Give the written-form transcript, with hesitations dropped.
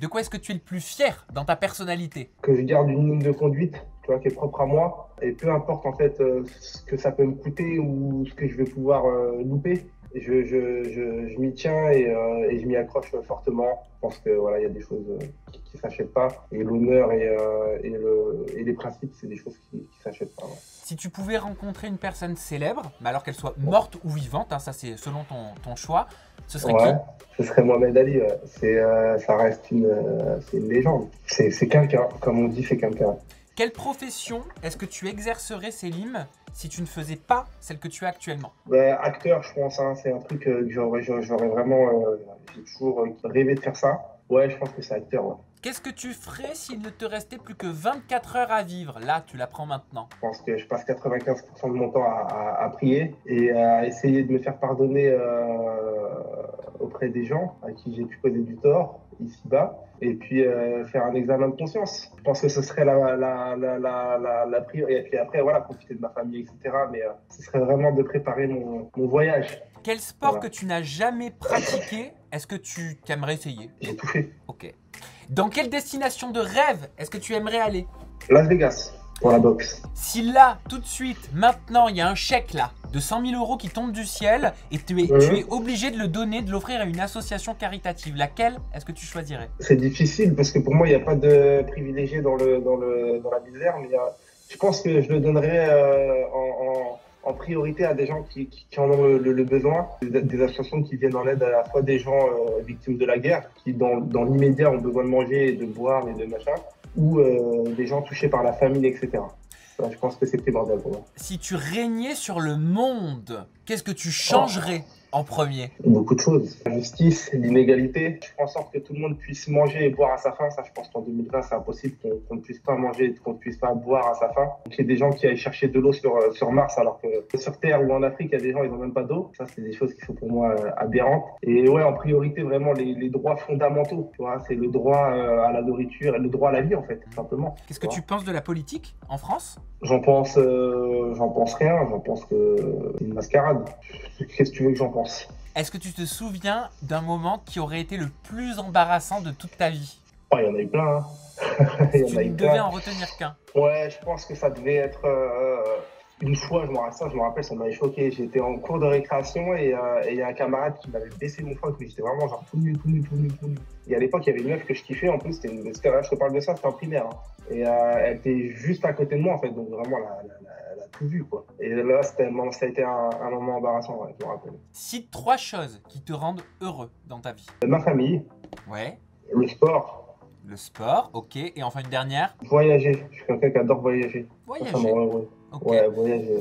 De quoi est-ce que tu es le plus fier dans ta personnalité? Que je garde une ligne de conduite, tu vois, qui est propre à moi. Et peu importe, en fait, ce que ça peut me coûter ou ce que je vais pouvoir louper, je m'y tiens et je m'y accroche fortement. Je pense que voilà, il y a des choses qui s'achètent pas. Et l'honneur et les principes, c'est des choses qui s'achètent pas. Ouais. Si tu pouvais rencontrer une personne célèbre, mais alors qu'elle soit morte ou vivante, hein, ça c'est selon ton choix, ce serait qui? Ouais, ce serait Mohamed Ali. Ouais. Ça reste c'est une légende. C'est quelqu'un, comme on dit, c'est quelqu'un. Quelle profession est-ce que tu exercerais, Selim, si tu ne faisais pas celle que tu as actuellement? Acteur, je pense, hein, c'est un truc que j'aurais vraiment. J'ai toujours rêvé de faire ça. Ouais, je pense que c'est acteur. Ouais. Qu'est-ce que tu ferais s'il ne te restait plus que 24 heures à vivre? Là, tu la prends maintenant. Je pense que je passe 95% de mon temps à prier et à essayer de me faire pardonner auprès des gens à qui j'ai pu causer du tort ici-bas. Et puis faire un examen de conscience. Je pense que ce serait la priorité. Et puis après, voilà, profiter de ma famille, etc. Mais ce serait vraiment de préparer mon voyage. Quel sport Voilà. que tu n'as jamais pratiqué, est-ce que tu aimerais essayer? J'ai tout fait. Ok. Dans quelle destination de rêve est-ce que tu aimerais aller? Las Vegas, pour la boxe. Si là, tout de suite, maintenant, il y a un chèque là, de 100 000 euros qui tombe du ciel et tu es obligé de le donner, de l'offrir à une association caritative, laquelle est-ce que tu choisirais? C'est difficile parce que pour moi, il n'y a pas de privilégié dans la misère, mais je pense que je le donnerais en priorité à des gens qui en ont le besoin, des associations qui viennent en aide à la fois des gens victimes de la guerre, qui dans l'immédiat ont besoin de manger et de boire et de machin, ou des gens touchés par la famine, etc. Voilà, je pense que c'est primordial pour moi. Si tu régnais sur le monde, qu'est-ce que tu changerais en premier? Beaucoup de choses. La justice, l'inégalité. Je fais en sorte que tout le monde puisse manger et boire à sa faim. Ça, je pense qu'en 2020, c'est impossible qu'on ne puisse pas manger, qu'on ne puisse pas boire à sa faim. Donc, il y a des gens qui aillent chercher de l'eau sur Mars, alors que sur Terre ou en Afrique, il y a des gens, ils n'ont même pas d'eau. Ça, c'est des choses qui sont pour moi aberrantes. Et ouais, en priorité, vraiment, les droits fondamentaux. Tu vois, c'est le droit à la nourriture et le droit à la vie, en fait, tout simplement. Qu'est-ce que tu penses de la politique en France? J'en pense rien. J'en pense que c'est une mascarade. Qu'est-ce que tu veux que j'en pense? Est-ce que tu te souviens d'un moment qui aurait été le plus embarrassant de toute ta vie? Oh, il y en a eu plein. Hein. Si tu ne devais en retenir qu'un. Ouais, je pense que ça devait être une fois, je me rappelle, ça m'avait choqué. J'étais en cours de récréation et il y a un camarade qui m'avait baissé mon froc, mais j'étais vraiment genre tout nu. Et à l'époque, il y avait une meuf que je kiffais, en plus, je te parle de ça, c'était en primaire. Hein. Et elle était juste à côté de moi, en fait, donc vraiment, elle a tout vu, quoi. Et là, ça a été un moment embarrassant, ouais, je me rappelle. Cite 3 choses qui te rendent heureux dans ta vie. Ma famille, Ouais. le sport, Le sport, ok. Et enfin une dernière. voyager. Je suis quelqu'un qui adore voyager. Ça me Voyager. rend heureux. Ok. Ouais, voyager.